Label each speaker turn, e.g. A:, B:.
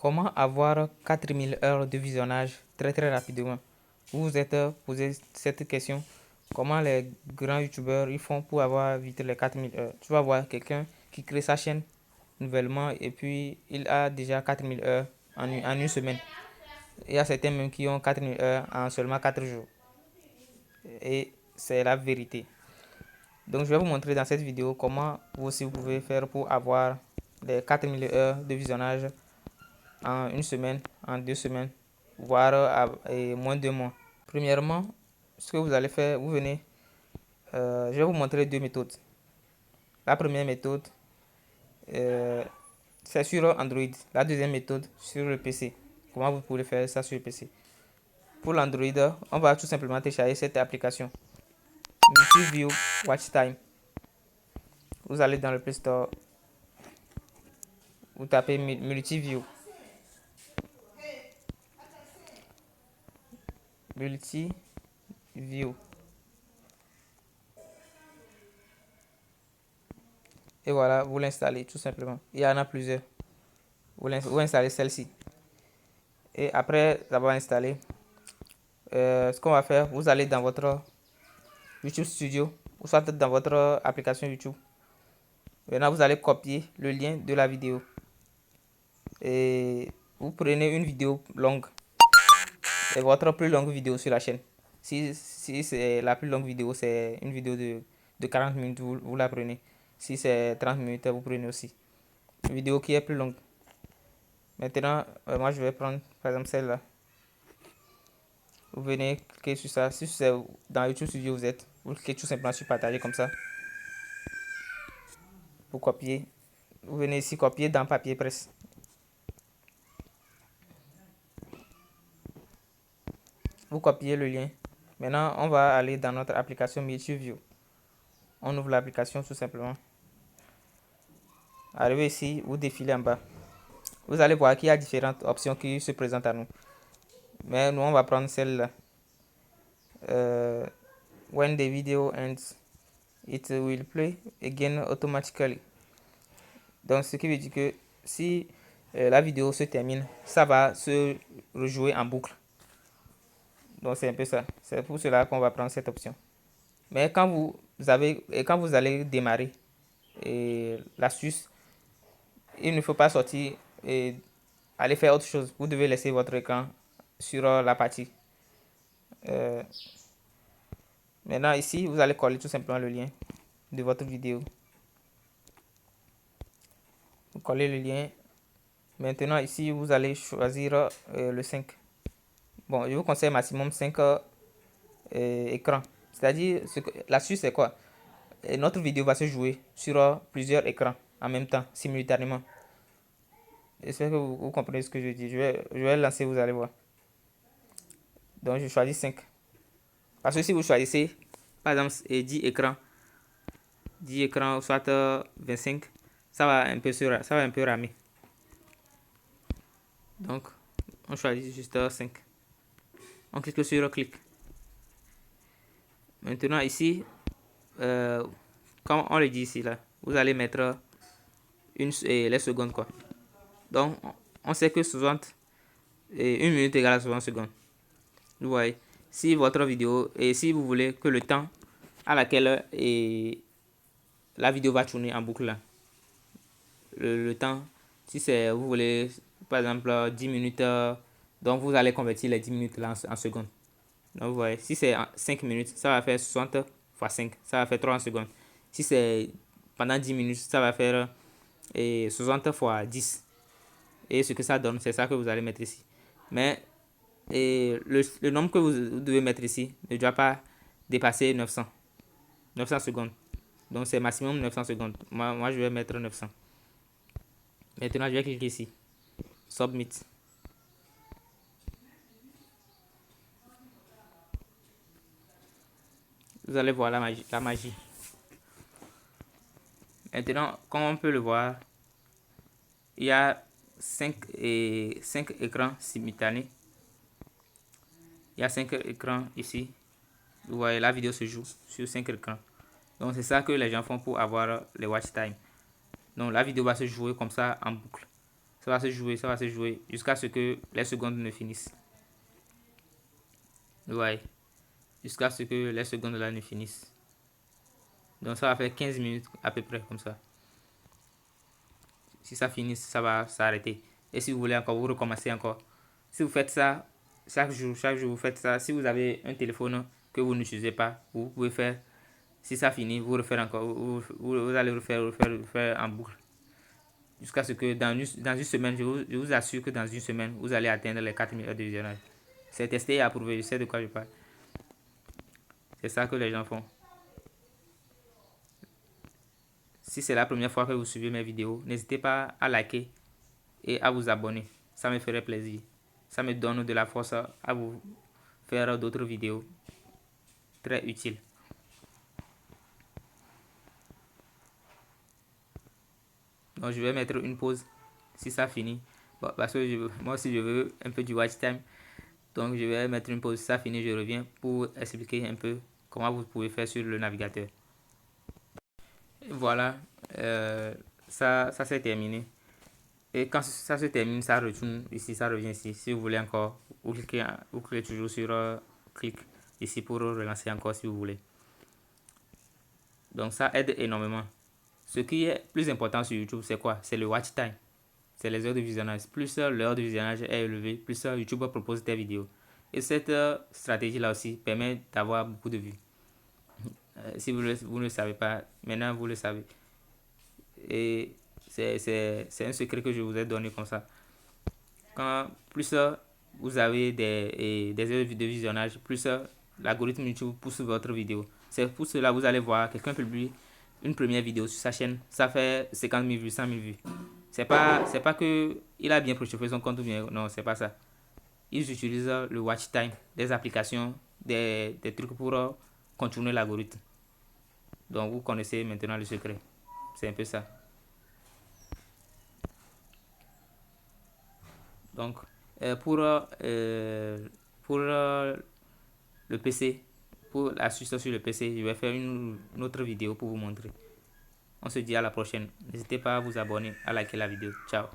A: Comment avoir 4000 heures de visionnage très rapidement? Vous vous êtes posé cette question. Comment les grands youtubeurs ils font pour avoir vite les 4000 heures? Tu vas voir quelqu'un qui crée sa chaîne nouvellement et puis il a déjà 4000 heures en une semaine. Il y a certains même qui ont 4000 heures en seulement 4 jours. Et c'est la vérité. Donc je vais vous montrer dans cette vidéo comment vous aussi vous pouvez faire pour avoir les 4000 heures de visionnage en une semaine, en 2 semaines, voire moins de mois. Premièrement, ce que vous allez faire, vous venez, je vais vous montrer deux méthodes. La première méthode, c'est sur Android. La deuxième méthode, sur le PC. Comment vous pouvez faire ça sur le PC? Pour l'Android, on va tout simplement télécharger cette application. Multiview Watch Time. Vous allez dans le Play Store, vous tapez Multiview. Multiview. Et voilà, vous l'installez tout simplement. Il y en a plusieurs. Vous installez celle-ci. Et après avoir installé, ce qu'on va faire, vous allez dans votre YouTube Studio ou soit dans votre application YouTube. Maintenant, vous allez copier le lien de la vidéo. Et vous prenez une vidéo longue. Et votre plus longue vidéo sur la chaîne. Si c'est la plus longue vidéo, c'est une vidéo de 40 minutes, vous la prenez. Si c'est 30 minutes, vous prenez aussi. Une vidéo qui est plus longue. Maintenant, moi je vais prendre par exemple celle-là. Vous venez cliquer sur ça. Si c'est dans YouTube Studio, vous cliquez tout simplement sur partager comme ça. Pour copier. Vous venez ici copier dans papier presse. Vous copiez le lien. Maintenant, on va aller dans notre application Multiview. On ouvre l'application tout simplement. Arrivé ici, vous défilez en bas. Vous allez voir qu'il y a différentes options qui se présentent à nous. Mais nous, on va prendre celle-là. When the video ends, it will play again automatically. Donc, ce qui veut dire que si la vidéo se termine, ça va se rejouer en boucle. Donc, c'est un peu ça. C'est pour cela qu'on va prendre cette option. Mais quand vous allez démarrer l'astuce, il ne faut pas sortir et aller faire autre chose. Vous devez laisser votre écran sur la partie. Maintenant ici, vous allez coller tout simplement le lien de votre vidéo. Vous collez le lien. Maintenant ici, vous allez choisir le 5. Bon, je vous conseille maximum 5 écrans. C'est-à-dire, l'astuce c'est quoi? Notre vidéo va se jouer sur plusieurs écrans en même temps, simultanément. J'espère que vous comprenez ce que je dis. Je vais lancer, vous allez voir. Donc je choisis 5. Parce que si vous choisissez, par exemple, 10 écrans, soit 25, ça va un peu ramer. Donc, on choisit juste 5. On clique sur clic. Maintenant ici, comme on le dit ici, là, vous allez mettre les secondes quoi. Donc, on sait que 60 et 1 minute égale à 60 secondes. Vous voyez, si votre vidéo, et si vous voulez que le temps à laquelle la vidéo va tourner en boucle là, le temps, si c'est, vous voulez, par exemple, 10 minutes, donc vous allez convertir les 10 minutes là en secondes. Donc, vous voyez, si c'est 5 minutes, ça va faire 60 fois 5, ça va faire 30 secondes. Si c'est pendant 10 minutes, ça va faire 60 fois 10. Et ce que ça donne, c'est ça que vous allez mettre ici. Mais le nombre que vous devez mettre ici ne doit pas dépasser 900 secondes. Donc c'est maximum 900 secondes. Moi je vais mettre 900. Maintenant je vais cliquer ici. Submit. Vous allez voir la magie. Maintenant, comme on peut le voir, il y a 5 écrans simultanés. Il y a 5 écrans ici. Vous voyez, la vidéo se joue sur 5 écrans. Donc c'est ça que les gens font pour avoir les watch time. Donc la vidéo va se jouer comme ça en boucle. Ça va se jouer jusqu'à ce que les secondes ne finissent. Vous voyez, jusqu'à ce que les secondes là ne finissent. Donc ça va faire 15 minutes à peu près comme ça. Si ça finit, ça va s'arrêter. Et si vous voulez encore, vous recommencez encore. Si vous faites ça chaque jour vous faites ça. Si vous avez un téléphone que vous n'utilisez pas, vous pouvez faire. Si ça finit, vous refaire encore. Vous allez refaire en boucle. Jusqu'à ce que dans une semaine, je vous assure que dans une semaine, vous allez atteindre les 4000 heures de visionnage. C'est testé et approuvé, je sais de quoi je parle. C'est ça que les gens font. Si c'est la première fois que vous suivez mes vidéos, n'hésitez pas à liker et à vous abonner. Ça me ferait plaisir. Ça me donne de la force à vous faire d'autres vidéos très utiles. Donc je vais mettre une pause si ça finit. Bon, parce que moi aussi je veux un peu du watch time. Donc je vais mettre une pause si ça finit, je reviens pour expliquer un peu comment vous pouvez faire sur le navigateur. Et voilà, ça c'est terminé. Et quand ça se termine, ça retourne ici, ça revient ici. Si vous voulez encore, vous cliquez toujours sur clic ici pour relancer encore si vous voulez. Donc ça aide énormément. Ce qui est plus important sur YouTube, c'est quoi? C'est le watch time. C'est les heures de visionnage. Plus l'heure de visionnage est élevée, plus YouTube propose des vidéos. Et cette stratégie-là aussi permet d'avoir beaucoup de vues. Si vous ne le savez pas, maintenant vous le savez. Et c'est un secret que je vous ai donné comme ça. Quand plus vous avez des heures de visionnage, plus l'algorithme YouTube pousse votre vidéo. C'est pour cela que vous allez voir quelqu'un publie une première vidéo sur sa chaîne, ça fait 50 000 vues, 100 000 vues. C'est pas que il a bien préchauffé son compte ou bien, non, c'est pas ça. Ils utilisent le watch time, des applications, des trucs pour contourner l'algorithme. Donc vous connaissez maintenant le secret. C'est un peu ça. Donc pour le PC, pour l'astuce sur le PC, je vais faire une autre vidéo pour vous montrer. On se dit à la prochaine. N'hésitez pas à vous abonner, à liker la vidéo. Ciao.